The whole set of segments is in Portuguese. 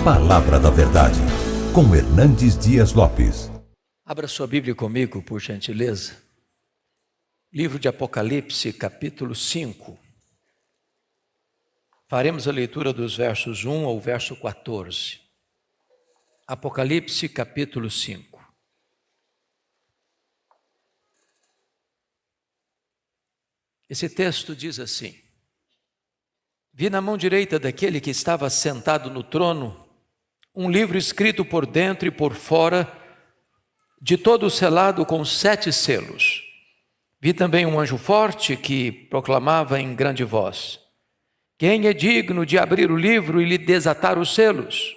Palavra da Verdade, com Hernandes Dias Lopes. Abra sua Bíblia comigo, por gentileza. Livro de Apocalipse, capítulo 5. Faremos a leitura dos versos 1 ao verso 14. Apocalipse, capítulo 5. Esse texto diz assim: Vi na mão direita daquele que estava sentado no trono um livro escrito por dentro e por fora, de todo selado com 7 selos. Vi também um anjo forte que proclamava em grande voz: Quem é digno de abrir o livro e lhe desatar os selos?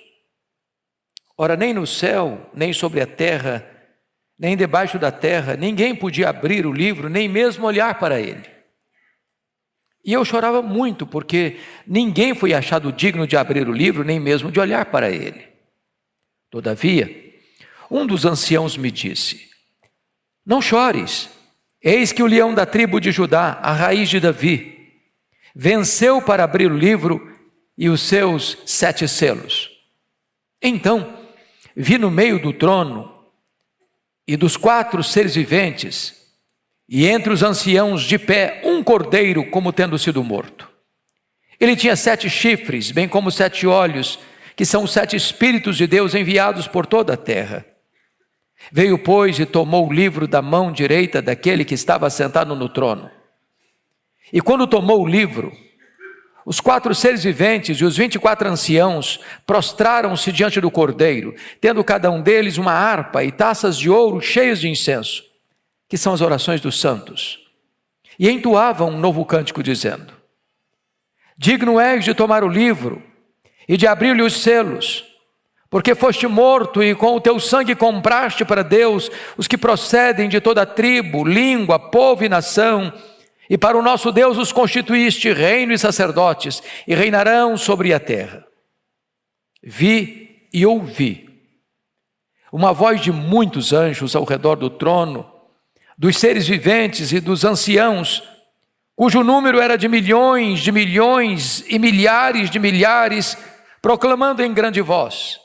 Ora, nem no céu, nem sobre a terra, nem debaixo da terra, ninguém podia abrir o livro, nem mesmo olhar para ele. E eu chorava muito, porque ninguém foi achado digno de abrir o livro, nem mesmo de olhar para ele. Todavia, um dos anciãos me disse: Não chores, eis que o leão da tribo de Judá, a raiz de Davi, venceu para abrir o livro e os seus 7 selos. Então, vi no meio do trono e dos 4 seres viventes, e entre os anciãos de pé, um cordeiro como tendo sido morto. Ele tinha 7 chifres, bem como 7 olhos, que são os 7 Espíritos de Deus enviados por toda a terra. Veio, pois, e tomou o livro da mão direita daquele que estava sentado no trono. E quando tomou o livro, os 4 seres viventes e os 24 anciãos prostraram-se diante do cordeiro, tendo cada um deles uma harpa e taças de ouro cheias de incenso, que são as orações dos santos. E entoavam um novo cântico, dizendo: Digno és de tomar o livro e de abrir-lhe os selos, porque foste morto e com o teu sangue compraste para Deus os que procedem de toda tribo, língua, povo e nação, e para o nosso Deus os constituíste reino e sacerdotes, e reinarão sobre a terra. Vi e ouvi uma voz de muitos anjos ao redor do trono, dos seres viventes e dos anciãos, cujo número era de milhões e milhares de milhares, proclamando em grande voz: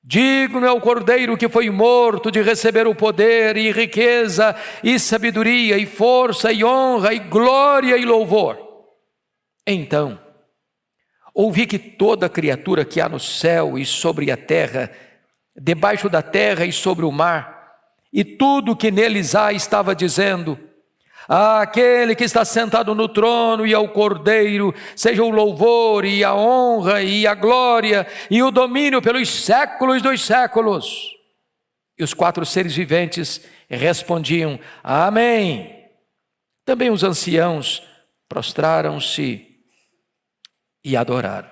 Digno é o cordeiro que foi morto de receber o poder e riqueza e sabedoria e força e honra e glória e louvor. Então, ouvi que toda criatura que há no céu e sobre a terra, debaixo da terra e sobre o mar, e tudo que neles há, estava dizendo: Àquele que está sentado no trono e ao Cordeiro, seja o louvor e a honra e a glória e o domínio pelos séculos dos séculos. E os 4 seres viventes respondiam: Amém. Também os anciãos prostraram-se e adoraram.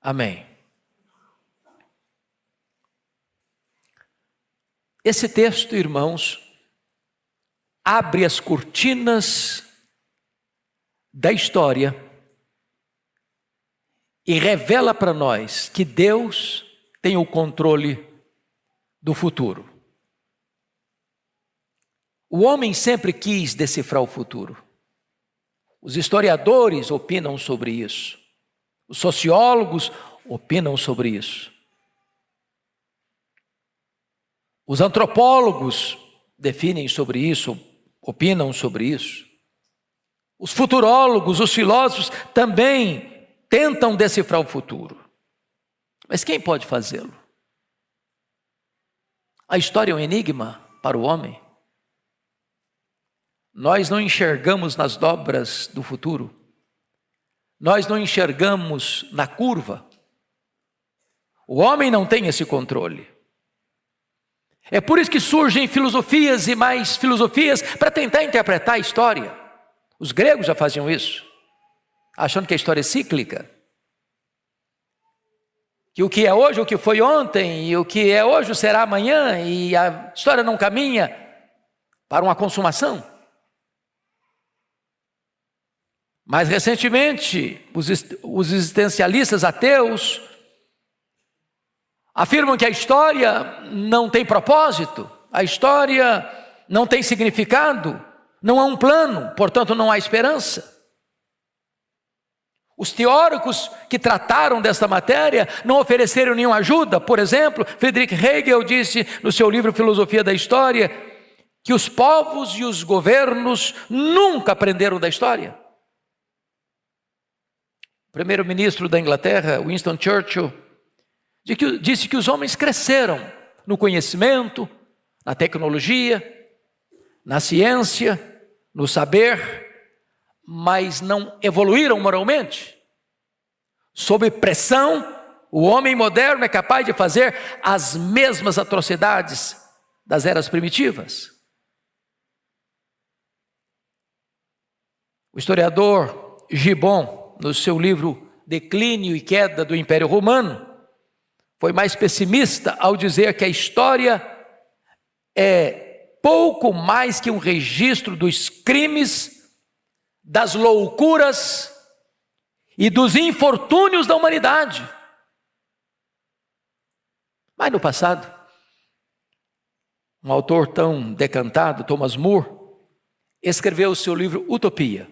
Amém. Esse texto, irmãos, abre as cortinas da história e revela para nós que Deus tem o controle do futuro. O homem sempre quis decifrar o futuro. Os historiadores opinam sobre isso. Os sociólogos opinam sobre isso. Os antropólogos definem sobre isso, opinam sobre isso. Os futurólogos, os filósofos também tentam decifrar o futuro. Mas quem pode fazê-lo? A história é um enigma para o homem. Nós não enxergamos nas dobras do futuro. Nós não enxergamos na curva. O homem não tem esse controle. É por isso que surgem filosofias e mais filosofias para tentar interpretar a história. Os gregos já faziam isso, achando que a história é cíclica. Que o que é hoje, o que foi ontem, e o que é hoje será amanhã, e a história não caminha para uma consumação. Mais recentemente, os existencialistas ateus afirmam que a história não tem propósito, a história não tem significado, não há um plano, portanto não há esperança. Os teóricos que trataram desta matéria não ofereceram nenhuma ajuda. Por exemplo, Friedrich Hegel disse no seu livro Filosofia da História que os povos e os governos nunca aprenderam da história. O primeiro-ministro da Inglaterra, Winston Churchill, disse que os homens cresceram no conhecimento, na tecnologia, na ciência, no saber, mas não evoluíram moralmente. Sob pressão, o homem moderno é capaz de fazer as mesmas atrocidades das eras primitivas. O historiador Gibbon, no seu livro Declínio e Queda do Império Romano, foi mais pessimista ao dizer que a história é pouco mais que um registro dos crimes, das loucuras e dos infortúnios da humanidade. Mas no passado, um autor tão decantado, Thomas More, escreveu o seu livro Utopia.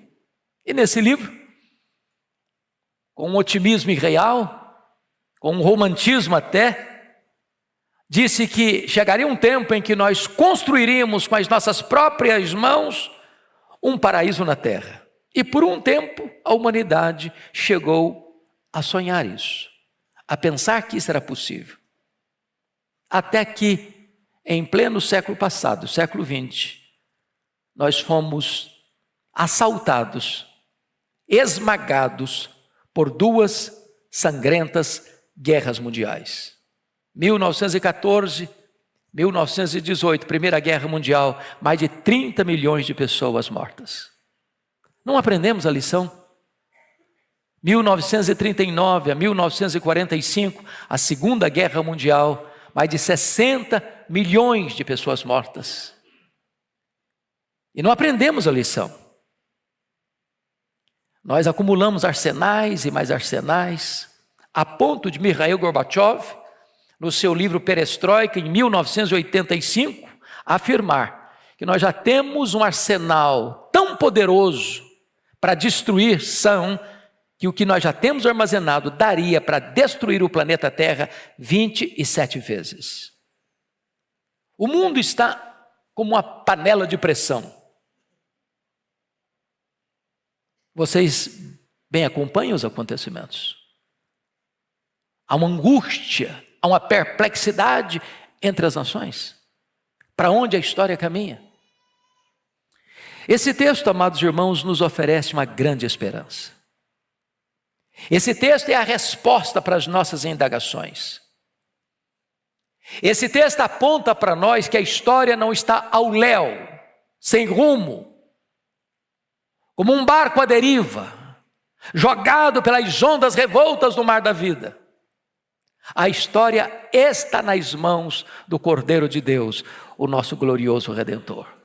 E nesse livro, com um otimismo irreal, com um romantismo até, disse que chegaria um tempo em que nós construiríamos com as nossas próprias mãos um paraíso na terra. E por um tempo a humanidade chegou a sonhar isso, a pensar que isso era possível. Até que, em pleno século passado, século XX, nós fomos assaltados, esmagados por duas sangrentas guerras mundiais. 1914, 1918, Primeira Guerra Mundial, mais de 30 milhões de pessoas mortas. Não aprendemos a lição? 1939 a 1945, a Segunda Guerra Mundial, mais de 60 milhões de pessoas mortas. E não aprendemos a lição. Nós acumulamos arsenais e mais arsenais, a ponto de Mikhail Gorbachev, no seu livro Perestroika, em 1985, afirmar que nós já temos um arsenal tão poderoso para destruir que o que nós já temos armazenado daria para destruir o planeta Terra 27 vezes. O mundo está como uma panela de pressão. Vocês bem acompanham os acontecimentos. Há uma angústia, há uma perplexidade entre as nações. Para onde a história caminha? Esse texto, amados irmãos, nos oferece uma grande esperança. Esse texto é a resposta para as nossas indagações. Esse texto aponta para nós que a história não está ao léu, sem rumo, como um barco à deriva, jogado pelas ondas revoltas do mar da vida. A história está nas mãos do Cordeiro de Deus, o nosso glorioso Redentor.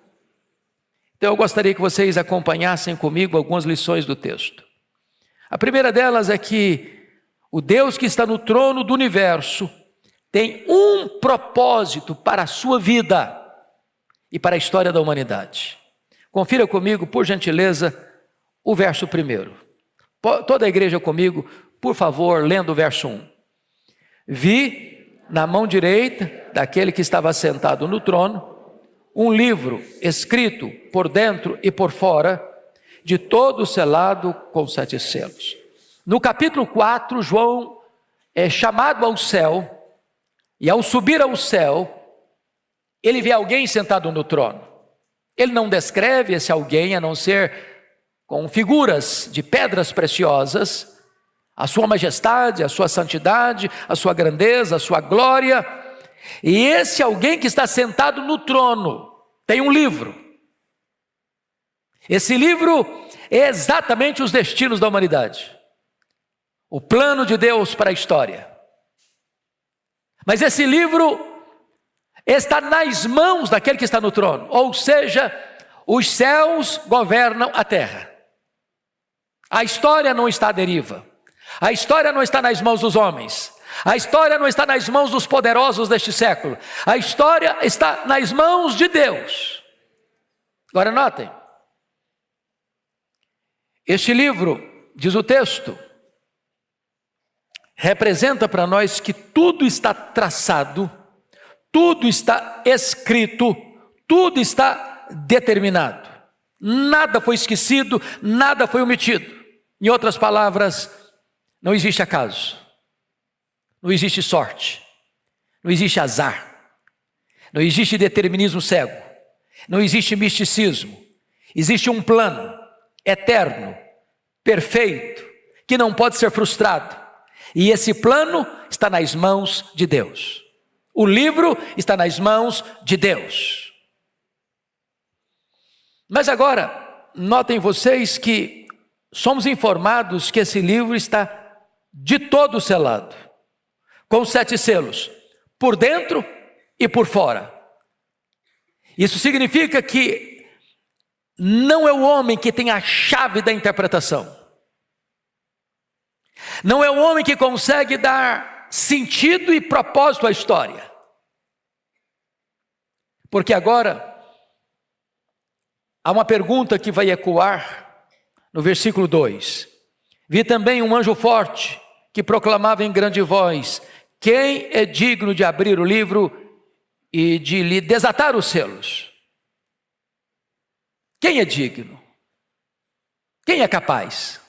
Então eu gostaria que vocês acompanhassem comigo algumas lições do texto. A primeira delas é que o Deus que está no trono do universo tem um propósito para a sua vida e para a história da humanidade. Confira comigo, por gentileza, o verso 1. Toda a igreja comigo, por favor, lendo o verso 1. Vi na mão direita daquele que estava sentado no trono um livro escrito por dentro e por fora, de todo selado com 7 selos. No capítulo 4, João é chamado ao céu, e ao subir ao céu, ele vê alguém sentado no trono. Ele não descreve esse alguém, a não ser com figuras de pedras preciosas, a sua majestade, a sua santidade, a sua grandeza, a sua glória. E esse alguém que está sentado no trono tem um livro. Esse livro é exatamente os destinos da humanidade, o plano de Deus para a história. Mas esse livro está nas mãos daquele que está no trono, ou seja, os céus governam a terra. A história não está à deriva, a história não está nas mãos dos homens, a história não está nas mãos dos poderosos deste século, a história está nas mãos de Deus. Agora notem, este livro, diz o texto, representa para nós que tudo está traçado, tudo está escrito, tudo está determinado. Nada foi esquecido, nada foi omitido. Em outras palavras, não existe acaso, não existe sorte, não existe azar, não existe determinismo cego, não existe misticismo. Existe um plano eterno, perfeito, que não pode ser frustrado. E esse plano está nas mãos de Deus. O livro está nas mãos de Deus. Mas agora, notem vocês que somos informados que esse livro está de todo selado, com 7 selos, por dentro e por fora. Isso significa que não é o homem que tem a chave da interpretação. Não é o homem que consegue dar sentido e propósito à história. Porque agora há uma pergunta que vai ecoar no versículo 2. Vi também um anjo forte que proclamava em grande voz: quem é digno de abrir o livro e de lhe desatar os selos? Quem é digno? Quem é capaz?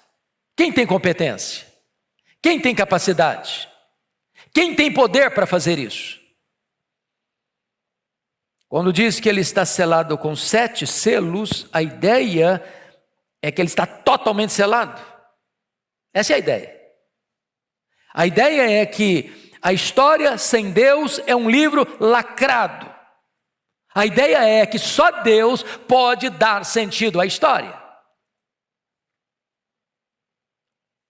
Quem tem competência? Quem tem capacidade? Quem tem poder para fazer isso? Quando diz que ele está selado com 7 selos, a ideia é que ele está totalmente selado. Essa é a ideia. A ideia é que a história sem Deus é um livro lacrado. A ideia é que só Deus pode dar sentido à história.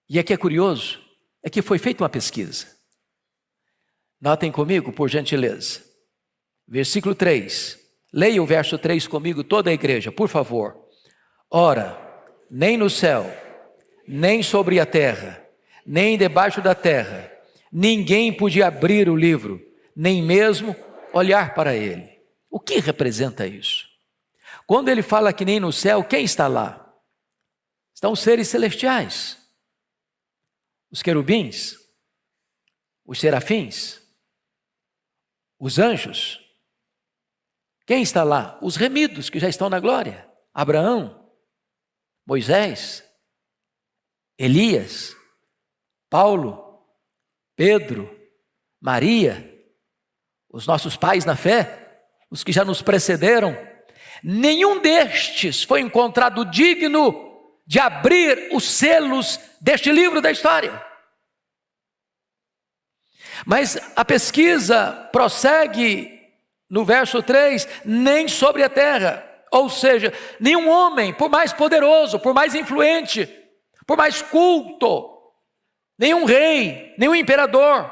E aqui é curioso, é que foi feita uma pesquisa. Notem comigo, por gentileza. Versículo 3. Leia o verso 3 comigo, toda a igreja, por favor. Ora, nem no céu, nem sobre a terra, nem debaixo da terra, ninguém podia abrir o livro, nem mesmo olhar para ele. O que representa isso? Quando ele fala que nem no céu, quem está lá? Estão os seres celestiais, os querubins, os serafins, os anjos. Quem está lá? Os remidos que já estão na glória. Abraão, Moisés, Elias, Paulo, Pedro, Maria, os nossos pais na fé, os que já nos precederam. Nenhum destes foi encontrado digno de abrir os selos deste livro da história. Mas a pesquisa prossegue no verso 3, nem sobre a terra, ou seja, nenhum homem, por mais poderoso, por mais influente, por mais culto, nenhum rei, nenhum imperador,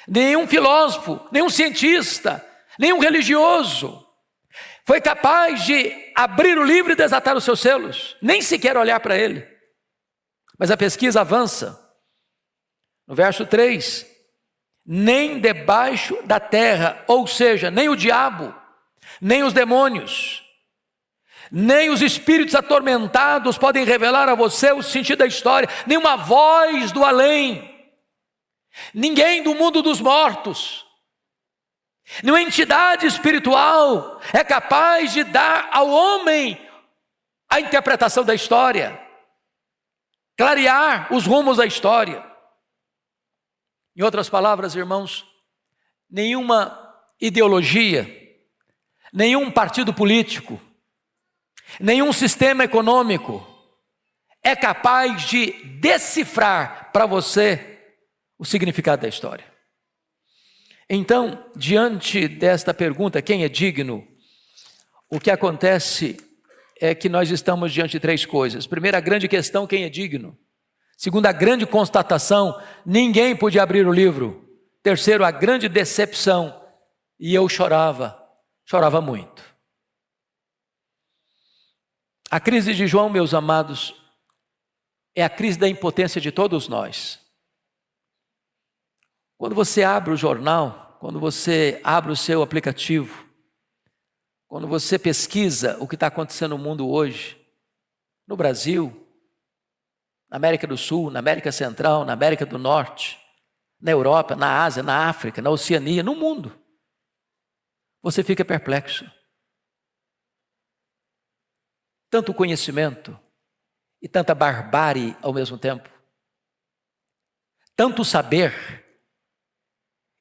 nenhum filósofo, nenhum cientista, nenhum religioso foi capaz de abrir o livro e desatar os seus selos, nem sequer olhar para ele. Mas a pesquisa avança. No verso 3, nem debaixo da terra, ou seja, nem o diabo, nem os demônios, nem os espíritos atormentados podem revelar a você o sentido da história, nenhuma voz do além, ninguém do mundo dos mortos, nenhuma entidade espiritual é capaz de dar ao homem a interpretação da história, clarear os rumos da história. Em outras palavras, irmãos, nenhuma ideologia, nenhum partido político, nenhum sistema econômico é capaz de decifrar para você o significado da história. Então, diante desta pergunta, quem é digno? O que acontece é que nós estamos diante de 3 coisas. Primeira, a grande questão, quem é digno? Segunda, a grande constatação, ninguém podia abrir o livro. Terceiro, a grande decepção, e eu chorava muito. A crise de João, meus amados, é a crise da impotência de todos nós. Quando você abre o jornal, quando você abre o seu aplicativo, quando você pesquisa o que está acontecendo no mundo hoje, no Brasil, na América do Sul, na América Central, na América do Norte, na Europa, na Ásia, na África, na Oceania, no mundo. Você fica perplexo. Tanto conhecimento e tanta barbárie ao mesmo tempo. Tanto saber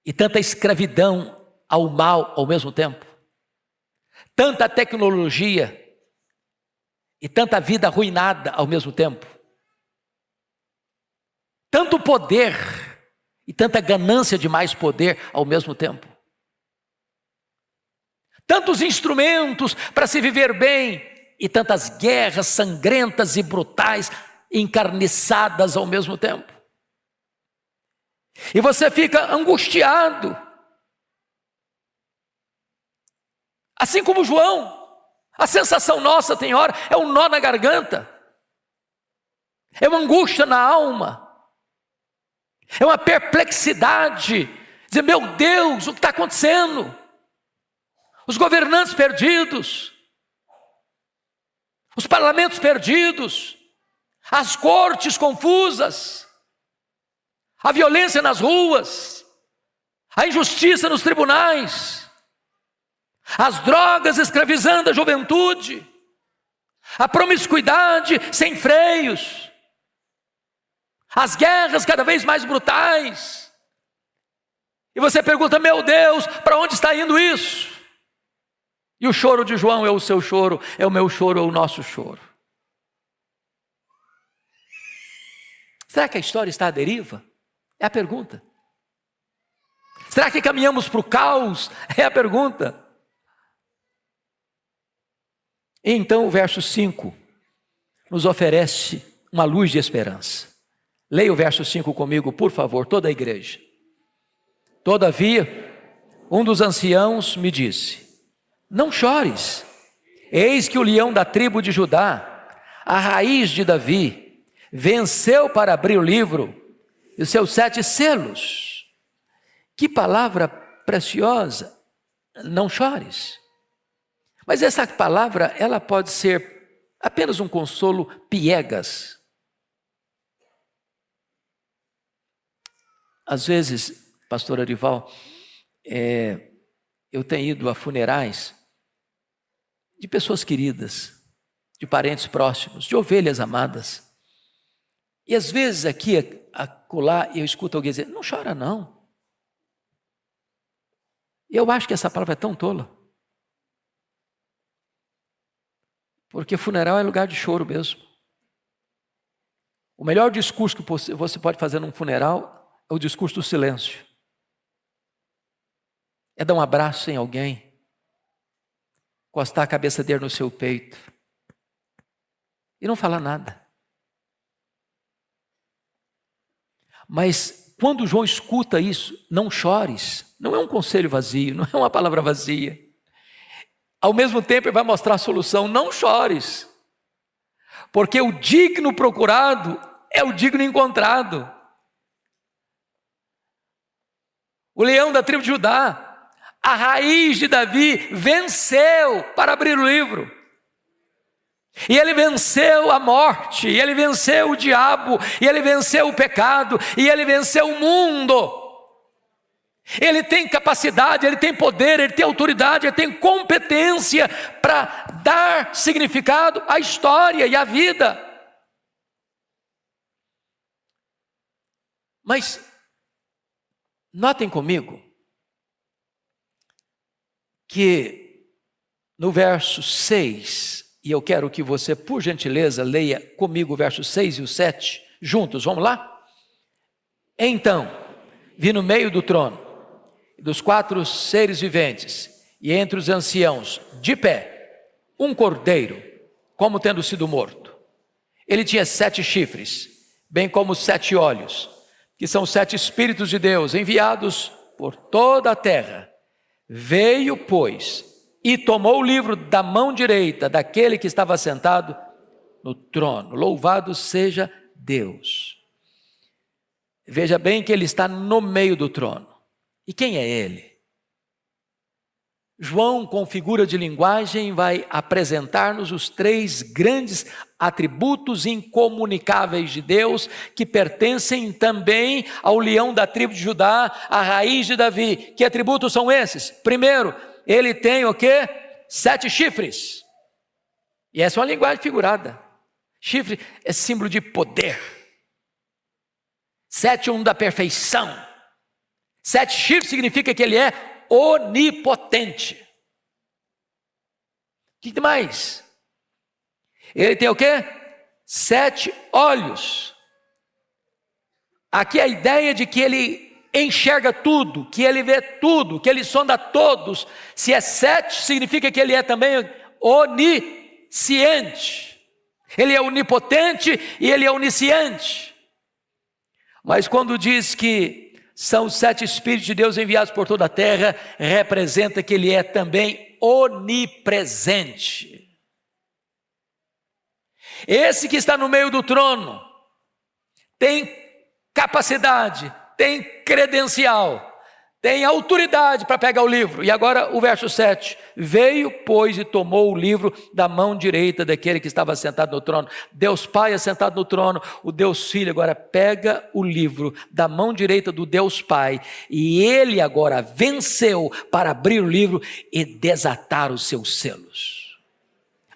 e tanta escravidão ao mal ao mesmo tempo. Tanta tecnologia e tanta vida arruinada ao mesmo tempo. Tanto poder e tanta ganância de mais poder ao mesmo tempo. Tantos instrumentos para se viver bem e tantas guerras sangrentas e brutais, encarniçadas ao mesmo tempo. E você fica angustiado. Assim como João, a sensação nossa tem hora é um nó na garganta, é uma angústia na alma, é uma perplexidade, dizer, meu Deus, o que está acontecendo? Os governantes perdidos, os parlamentos perdidos, as cortes confusas, a violência nas ruas, a injustiça nos tribunais, as drogas escravizando a juventude, a promiscuidade sem freios, as guerras cada vez mais brutais. E você pergunta, meu Deus, para onde está indo isso? E o choro de João é o seu choro, é o meu choro, é o nosso choro. Será que a história está à deriva? É a pergunta. Será que caminhamos para o caos? É a pergunta. E então o verso 5 nos oferece uma luz de esperança. Leia o verso 5 comigo, por favor, toda a igreja. Todavia, um dos anciãos me disse, não chores, eis que o leão da tribo de Judá, a raiz de Davi, venceu para abrir o livro e os seus 7 selos. Que palavra preciosa, não chores. Mas essa palavra, ela pode ser apenas um consolo piegas. Às vezes, pastor Arival, eu tenho ido a funerais de pessoas queridas, de parentes próximos, de ovelhas amadas. E às vezes aqui, acolá, eu escuto alguém dizer, não chora não. E eu acho que essa palavra é tão tola. Porque funeral é lugar de choro mesmo. O melhor discurso que você pode fazer num funeral é o discurso do silêncio. É dar um abraço em alguém, encostar a cabeça dele no seu peito e não falar nada. Mas quando João escuta isso, não chores, não é um conselho vazio, não é uma palavra vazia. Ao mesmo tempo ele vai mostrar a solução, não chores, porque o digno procurado é o digno encontrado. O leão da tribo de Judá, a raiz de Davi, venceu para abrir o livro. E ele venceu a morte, e ele venceu o diabo, e ele venceu o pecado, e ele venceu o mundo. Ele tem capacidade, ele tem poder, ele tem autoridade, ele tem competência para dar significado à história e à vida. Mas, notem comigo, que no verso 6, e eu quero que você, por gentileza, leia comigo o verso 6 e o 7, juntos, vamos lá? Então, vi no meio do trono, dos 4 seres viventes, e entre os anciãos, de pé, um cordeiro, como tendo sido morto. Ele tinha 7 chifres, bem como 7 olhos, que são 7 Espíritos de Deus, enviados por toda a terra. Veio, pois, e tomou o livro da mão direita daquele que estava sentado no trono. Louvado seja Deus. Veja bem que ele está no meio do trono. E quem é ele? João, com figura de linguagem, vai apresentar-nos os 3 grandes atributos incomunicáveis de Deus, que pertencem também ao leão da tribo de Judá, a raiz de Davi. Que atributos são esses? Primeiro, ele tem o quê? 7 chifres. E essa é uma linguagem figurada. Chifre é símbolo de poder. 7 é um da perfeição. 7 chifres significa que ele é onipotente. O que mais? Ele tem o quê? 7 olhos. Aqui a ideia de que ele enxerga tudo, que ele vê tudo, que ele sonda todos. Se é 7, significa que ele é também onisciente. Ele é onipotente e ele é onisciente. Mas quando diz que são os 7 Espíritos de Deus enviados por toda a terra, representa que ele é também onipresente. Esse que está no meio do trono tem capacidade, tem credencial, tem autoridade para pegar o livro. E agora o verso 7, veio, pois, e tomou o livro da mão direita daquele que estava sentado no trono. Deus Pai é sentado no trono, o Deus Filho agora pega o livro da mão direita do Deus Pai, e ele agora venceu para abrir o livro e desatar os seus selos.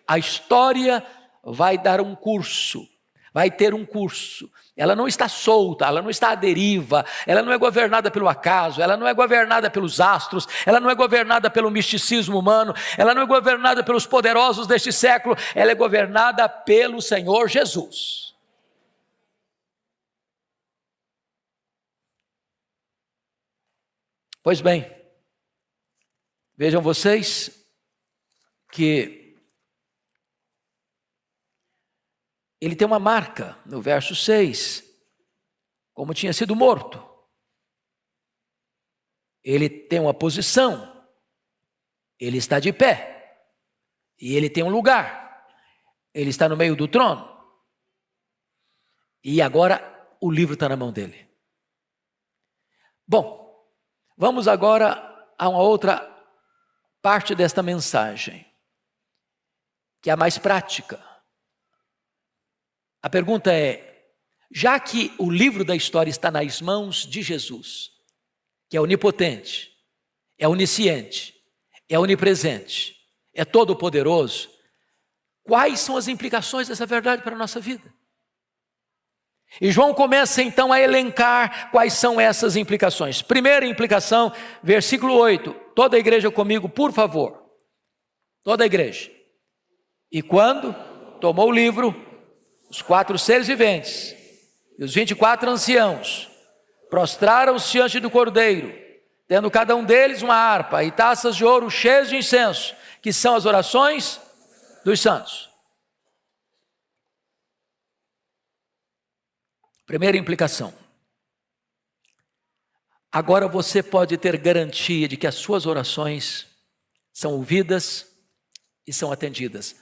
A história vai dar um curso, vai ter um curso. Ela não está solta, ela não está à deriva, ela não é governada pelo acaso, ela não é governada pelos astros, ela não é governada pelo misticismo humano, ela não é governada pelos poderosos deste século, ela é governada pelo Senhor Jesus. Pois bem, vejam vocês que ele tem uma marca no verso 6, como tinha sido morto. Ele tem uma posição, ele está de pé, e ele tem um lugar, ele está no meio do trono, e agora o livro está na mão dele. Bom, vamos agora a uma outra parte desta mensagem, que é a mais prática. A pergunta é, já que o livro da história está nas mãos de Jesus, que é onipotente, é onisciente, é onipresente, é todo-poderoso, quais são as implicações dessa verdade para a nossa vida? E João começa então a elencar quais são essas implicações. Primeira implicação, versículo 8, toda a igreja comigo, por favor. Toda a igreja. E quando tomou o livro, os 4 seres viventes e os 24 anciãos prostraram-se diante do Cordeiro, tendo cada um deles uma harpa e taças de ouro cheias de incenso, que são as orações dos santos. Primeira implicação. Agora você pode ter garantia de que as suas orações são ouvidas e são atendidas.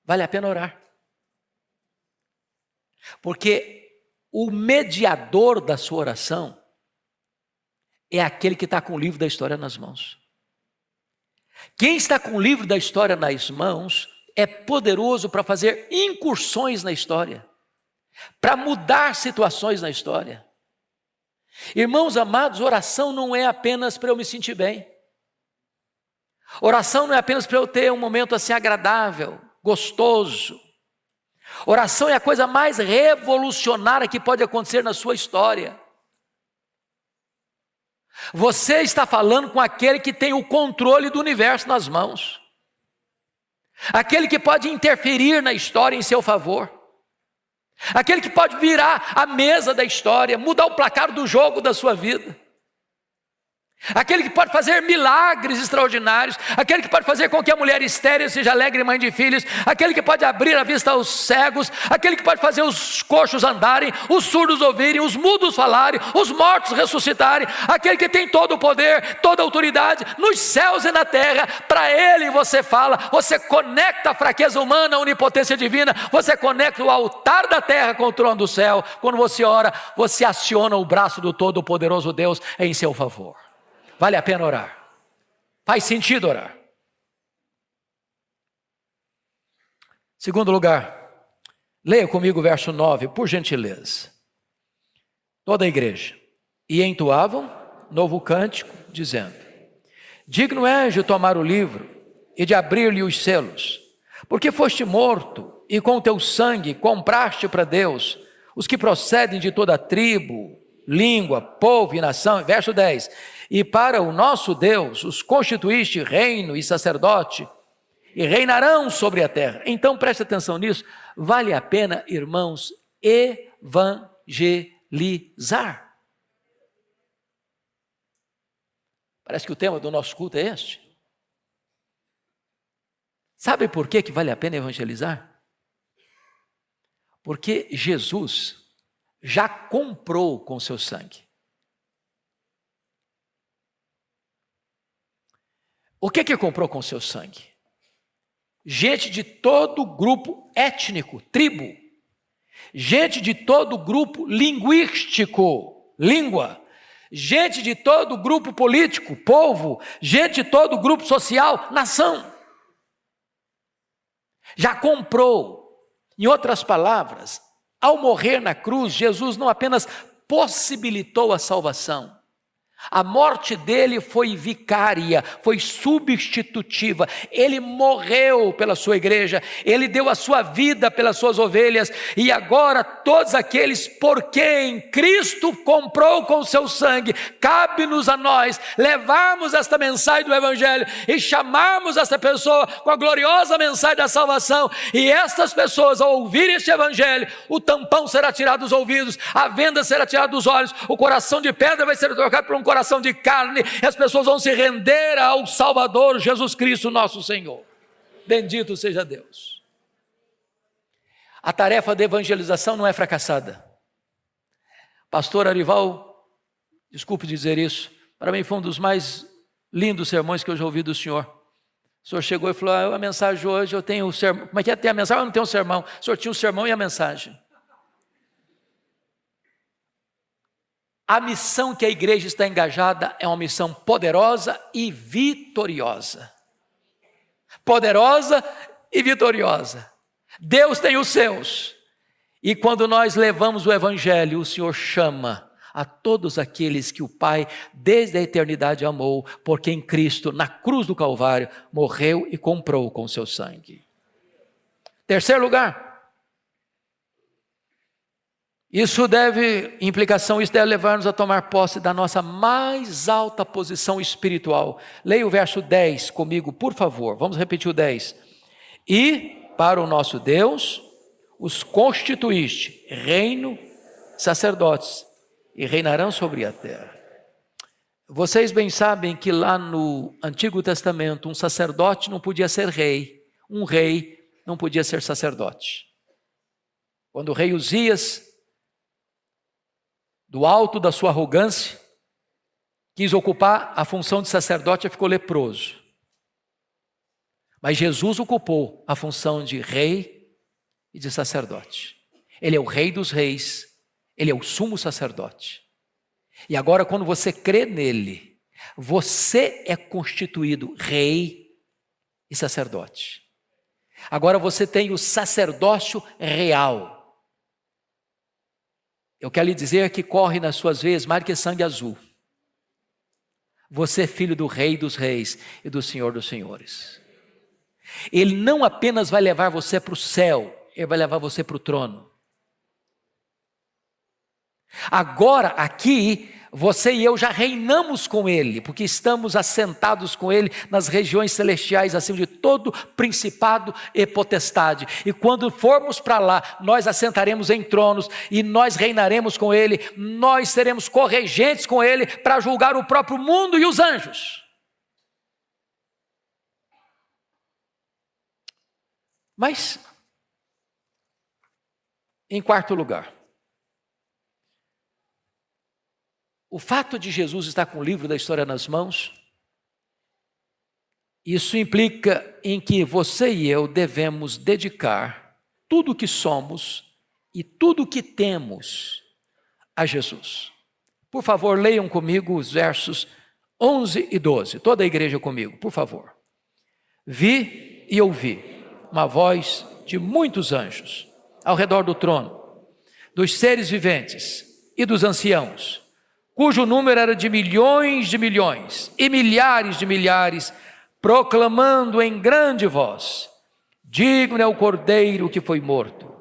Vale a pena orar. Porque o mediador da sua oração é aquele que está com o livro da história nas mãos. Quem está com o livro da história nas mãos é poderoso para fazer incursões na história, para mudar situações na história. Irmãos amados, oração não é apenas para eu me sentir bem. Oração não é apenas para eu ter um momento assim agradável, gostoso. Oração é a coisa mais revolucionária que pode acontecer na sua história. Você está falando com aquele que tem o controle do universo nas mãos. Aquele que pode interferir na história em seu favor. Aquele que pode virar a mesa da história, mudar o placar do jogo da sua vida. Aquele que pode fazer milagres extraordinários, aquele que pode fazer com que a mulher estéril seja alegre mãe de filhos, aquele que pode abrir a vista aos cegos, aquele que pode fazer os coxos andarem, os surdos ouvirem, os mudos falarem, os mortos ressuscitarem, aquele que tem todo o poder, toda a autoridade nos céus e na terra. Para ele você fala, você conecta a fraqueza humana à onipotência divina, você conecta o altar da terra com o trono do céu. Quando você ora, você aciona o braço do todo-poderoso Deus em seu favor. Vale a pena orar. Faz sentido orar. Segundo lugar, Leia comigo o verso 9, por gentileza. Toda a igreja. E entoavam novo cântico, dizendo: digno és de tomar o livro e de abrir-lhe os selos, porque foste morto e com o teu sangue compraste para Deus os que procedem de toda tribo, língua, povo e nação. Verso 10. E para o nosso Deus os constituíste reino e sacerdote, e reinarão sobre a terra. Então preste atenção nisso, vale a pena, irmãos, evangelizar. Parece que o tema do nosso culto é este. Sabe por que vale a pena evangelizar? Porque Jesus já comprou com seu sangue. O que comprou com seu sangue? Gente de todo grupo étnico, tribo. Gente de todo grupo linguístico, língua. Gente de todo grupo político, povo. Gente de todo grupo social, nação. Já comprou. Em outras palavras, ao morrer na cruz, Jesus não apenas possibilitou a salvação, a morte dele foi vicária, foi substitutiva. Ele morreu pela sua igreja, ele deu a sua vida pelas suas ovelhas, e agora todos aqueles por quem Cristo comprou com o seu sangue, cabe-nos a nós levarmos esta mensagem do Evangelho e chamarmos esta pessoa com a gloriosa mensagem da salvação, e estas pessoas, ao ouvirem este Evangelho, o tampão será tirado dos ouvidos, a venda será tirada dos olhos, o coração de pedra vai ser trocado por um coração de carne, e as pessoas vão se render ao Salvador Jesus Cristo nosso Senhor. Bendito seja Deus. A tarefa de evangelização não é fracassada. Pastor Arival, desculpe dizer isso, para mim foi um dos mais lindos sermões que eu já ouvi do senhor. O senhor chegou e falou: a mensagem hoje eu tenho o sermão. Como é que é? Tem a mensagem, eu não tenho o sermão. O senhor tinha o sermão e a mensagem. A missão que a igreja está engajada é uma missão poderosa e vitoriosa. Poderosa e vitoriosa. Deus tem os seus. E quando nós levamos o Evangelho, o Senhor chama a todos aqueles que o Pai, desde a eternidade, amou, porque em Cristo, na cruz do Calvário, morreu e comprou com seu sangue. Terceiro lugar. Isso deve levar-nos a tomar posse da nossa mais alta posição espiritual. Leia o verso 10 comigo, por favor. Vamos repetir o 10. E para o nosso Deus os constituíste reino, sacerdotes, e reinarão sobre a terra. Vocês bem sabem que lá no Antigo Testamento um sacerdote não podia ser rei, um rei não podia ser sacerdote. Quando o rei Uzias, do alto da sua arrogância, quis ocupar a função de sacerdote e ficou leproso. Mas Jesus ocupou a função de rei e de sacerdote. Ele é o rei dos reis, ele é o sumo sacerdote. E agora, quando você crê nele, você é constituído rei e sacerdote. Agora você tem o sacerdócio real. Eu quero lhe dizer que corre nas suas veias mais do que sangue azul. Você é filho do Rei dos Reis e do Senhor dos Senhores. Ele não apenas vai levar você para o céu, ele vai levar você para o trono. Agora, aqui, você e eu já reinamos com Ele, porque estamos assentados com Ele nas regiões celestiais, acima de todo principado e potestade. E quando formos para lá, nós assentaremos em tronos e nós reinaremos com Ele, nós seremos corregentes com Ele para julgar o próprio mundo e os anjos. Mas, em quarto lugar, o fato de Jesus estar com o livro da história nas mãos, isso implica em que você e eu devemos dedicar tudo o que somos e tudo o que temos a Jesus. Por favor, leiam comigo os versos 11 e 12. Toda a igreja comigo, por favor. Vi e ouvi uma voz de muitos anjos, ao redor do trono, dos seres viventes e dos anciãos, cujo número era de milhões e milhares de milhares, proclamando em grande voz: digno é o Cordeiro que foi morto,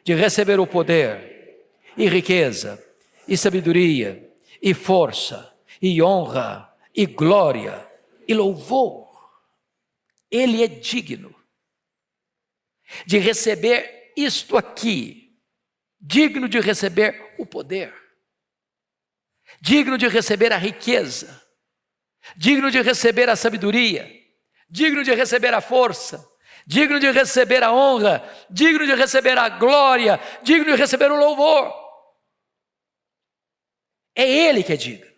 de receber o poder, e riqueza, e sabedoria, e força, e honra, e glória, e louvor. Ele é digno de receber isto aqui, digno de receber o poder, digno de receber a riqueza, digno de receber a sabedoria, digno de receber a força, digno de receber a honra, digno de receber a glória, digno de receber o louvor. É Ele que é digno,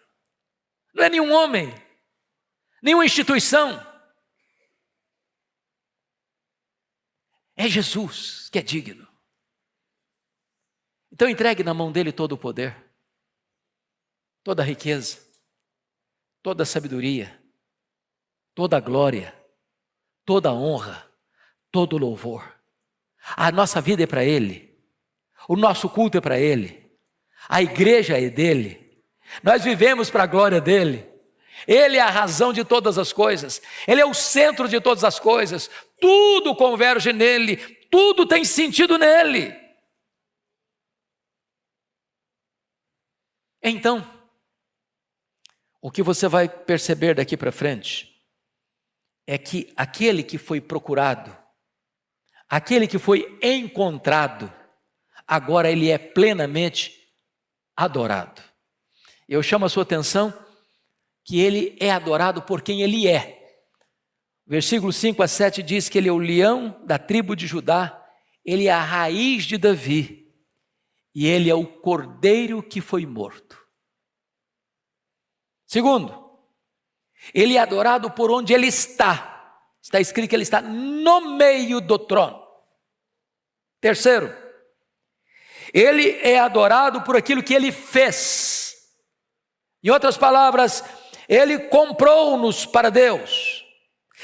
não é nenhum homem, nenhuma instituição. É Jesus que é digno. Então entregue na mão dele todo o poder, toda a riqueza, toda a sabedoria, toda a glória, toda a honra, todo o louvor. A nossa vida é para Ele, o nosso culto é para Ele, a igreja é dele, nós vivemos para a glória dele. Ele é a razão de todas as coisas, Ele é o centro de todas as coisas, tudo converge nele, tudo tem sentido nele. Então, o que você vai perceber daqui para frente é que aquele que foi procurado, aquele que foi encontrado, agora ele é plenamente adorado. Eu chamo a sua atenção que ele é adorado por quem ele é. Versículo 5 a 7 diz que ele é o leão da tribo de Judá, ele é a raiz de Davi, e ele é o cordeiro que foi morto. Segundo, ele é adorado por onde ele está. Está escrito que ele está no meio do trono. Terceiro, ele é adorado por aquilo que ele fez. Em outras palavras, ele comprou-nos para Deus.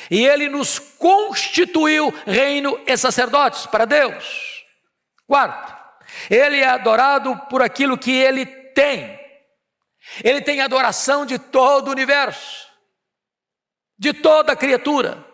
E ele nos constituiu reino e sacerdotes para Deus. Quarto, ele é adorado por aquilo que ele tem. Ele tem adoração de todo o universo, de toda a criatura.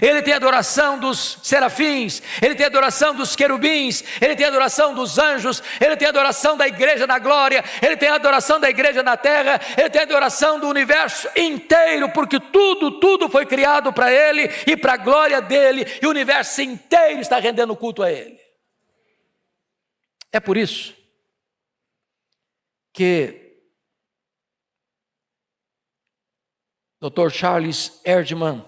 Ele tem adoração dos serafins, ele tem adoração dos querubins, ele tem adoração dos anjos, ele tem adoração da igreja na glória, ele tem adoração da igreja na terra, ele tem adoração do universo inteiro, porque tudo foi criado para ele e para a glória dele, e o universo inteiro está rendendo culto a ele. É por isso que Dr. Charles Erdman,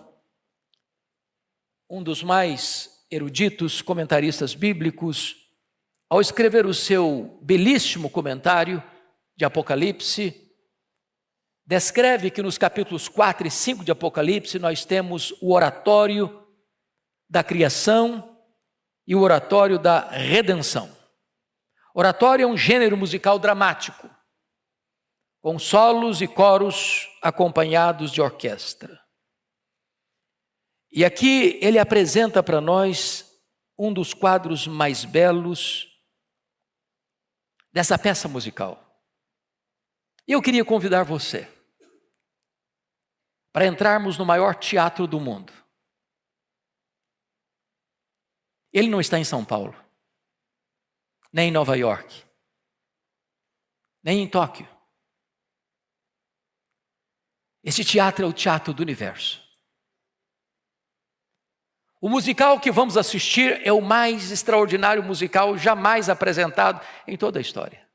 um dos mais eruditos comentaristas bíblicos, ao escrever o seu belíssimo comentário de Apocalipse, descreve que nos capítulos 4 e 5 de Apocalipse nós temos o oratório da criação e o oratório da redenção. Oratório é um gênero musical dramático, com solos e coros acompanhados de orquestra. E aqui ele apresenta para nós um dos quadros mais belos dessa peça musical. E eu queria convidar você para entrarmos no maior teatro do mundo. Ele não está em São Paulo, nem em Nova York, nem em Tóquio. Esse teatro é o teatro do universo. O musical que vamos assistir é o mais extraordinário musical jamais apresentado em toda a história.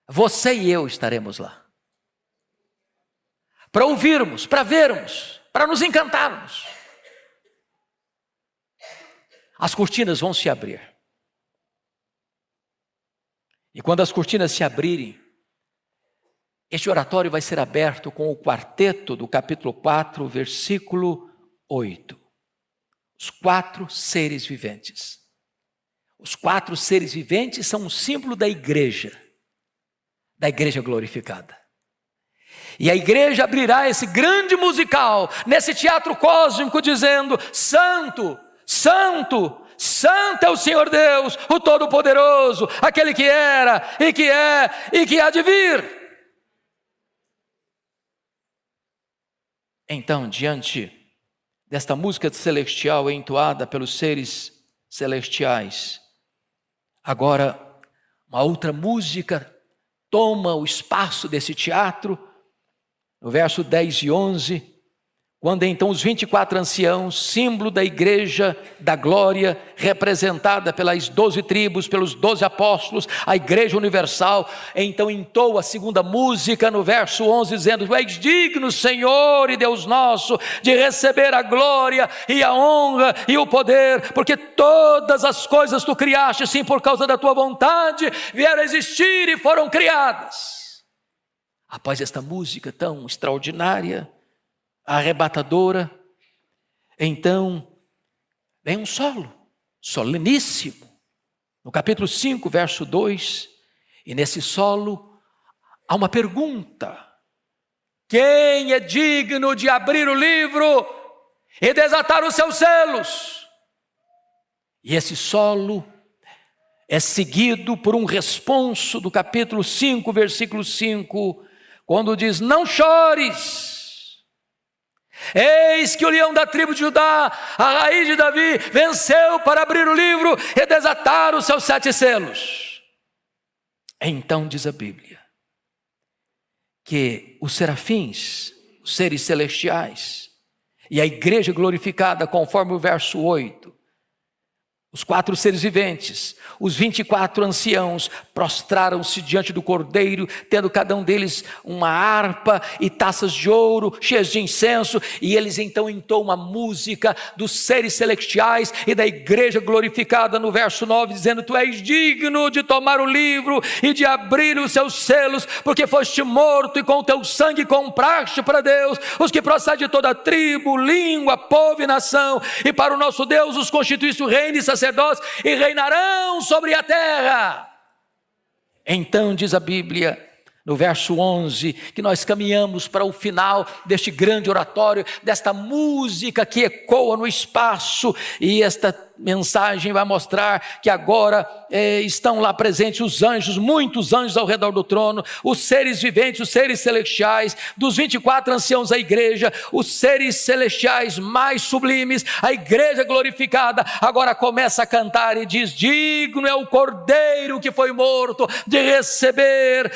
Você e eu estaremos lá. Para ouvirmos, para vermos, para nos encantarmos. As cortinas vão se abrir. E quando as cortinas se abrirem, este oratório vai ser aberto com o quarteto do capítulo 4, versículo 8. Os 4 seres viventes. Os 4 seres viventes são um símbolo da igreja glorificada. E a igreja abrirá esse grande musical, nesse teatro cósmico, dizendo: Santo, Santo, santo é o Senhor Deus, o Todo-Poderoso, aquele que era, e que é, e que há de vir. Então, diante desta música celestial entoada pelos seres celestiais, agora uma outra música toma o espaço desse teatro, no verso 10 e 11, quando então os 24 anciãos, símbolo da igreja da glória, representada pelas 12 tribos, pelos 12 apóstolos, a igreja universal, então entoa a segunda música no verso 11, dizendo: Tu és digno, Senhor e Deus nosso, de receber a glória e a honra e o poder, porque todas as coisas tu criaste, sim, por causa da tua vontade, vieram a existir e foram criadas. Após esta música tão extraordinária, arrebatadora, então vem um solo soleníssimo no capítulo 5, verso 2, e nesse solo há uma pergunta: quem é digno de abrir o livro e desatar os seus selos? E esse solo é seguido por um responso do capítulo 5, versículo 5, quando diz: não chores, eis que o leão da tribo de Judá, a raiz de Davi, venceu para abrir o livro e desatar os seus 7 selos. Então diz a Bíblia que os serafins, os seres celestiais, e a igreja glorificada, conforme o verso 8, os 4 seres viventes, os 24 anciãos, prostraram-se diante do Cordeiro, tendo cada um deles uma harpa e taças de ouro cheias de incenso, e eles então entoam uma música dos seres celestiais e da igreja glorificada no verso 9, dizendo: Tu és digno de tomar o livro e de abrir os seus selos, porque foste morto e com o teu sangue compraste para Deus os que procedem de toda tribo, língua, povo e nação, e para o nosso Deus os constituíste o reino e sacerdotes, e reinarão sobre a terra. Então diz a Bíblia no verso 11, que nós caminhamos para o final deste grande oratório, desta música que ecoa no espaço, e esta mensagem vai mostrar que agora estão lá presentes os anjos, muitos anjos ao redor do trono, os seres viventes, os seres celestiais, dos 24 anciãos da igreja, os seres celestiais mais sublimes, a igreja glorificada, agora começa a cantar e diz: digno é o Cordeiro que foi morto de receber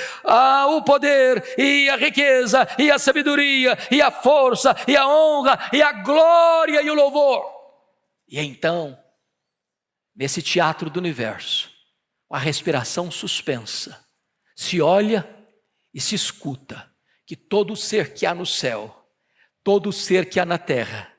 o poder e a riqueza e a sabedoria e a força e a honra e a glória e o louvor. E então, nesse teatro do universo, com a respiração suspensa, se olha e se escuta que todo ser que há no céu, todo ser que há na terra,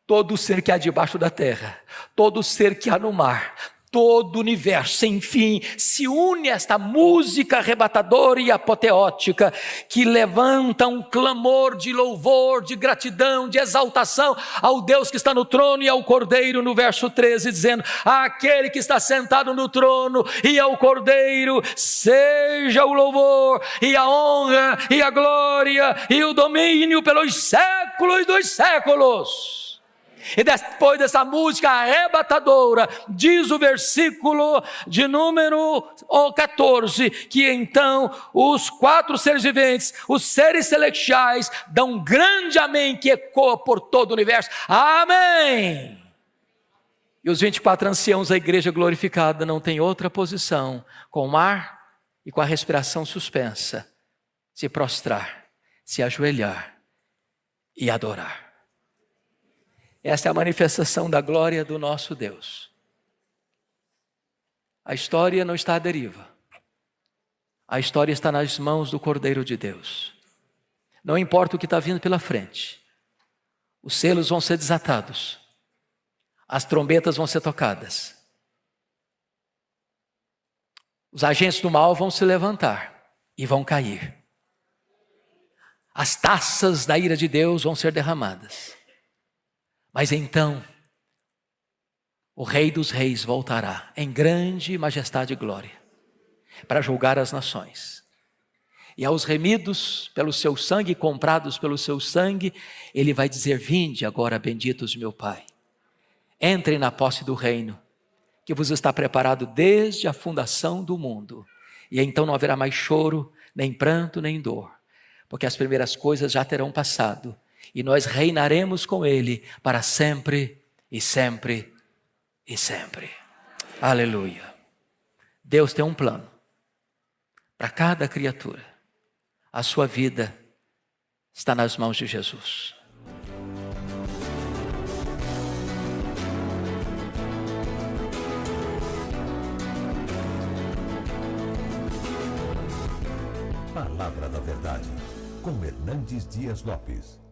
todo ser que há debaixo da terra, todo ser que há no mar, todo o universo sem fim se une a esta música arrebatadora e apoteótica, que levanta um clamor de louvor, de gratidão, de exaltação ao Deus que está no trono e ao Cordeiro, no verso 13, dizendo: aquele que está sentado no trono e ao Cordeiro, seja o louvor e a honra e a glória e o domínio pelos séculos dos séculos. E depois dessa música arrebatadora, diz o versículo de número 14, que então os 4 seres viventes, os seres celestiais, dão um grande amém que ecoa por todo o universo. Amém! E os 24 anciãos da igreja glorificada não têm outra posição, com o ar e com a respiração suspensa, se prostrar, se ajoelhar e adorar. Esta é a manifestação da glória do nosso Deus. A história não está à deriva. A história está nas mãos do Cordeiro de Deus. Não importa o que está vindo pela frente. Os selos vão ser desatados. As trombetas vão ser tocadas. Os agentes do mal vão se levantar e vão cair. As taças da ira de Deus vão ser derramadas. Mas então, o Rei dos Reis voltará em grande majestade e glória para julgar as nações. E aos remidos pelo seu sangue, comprados pelo seu sangue, ele vai dizer: vinde agora, benditos de meu Pai. Entrem na posse do reino que vos está preparado desde a fundação do mundo. E então não haverá mais choro, nem pranto, nem dor, porque as primeiras coisas já terão passado, e nós reinaremos com Ele para sempre e sempre e sempre. Aleluia. Deus tem um plano para cada criatura. A sua vida está nas mãos de Jesus. Palavra da Verdade, com Hernandes Dias Lopes.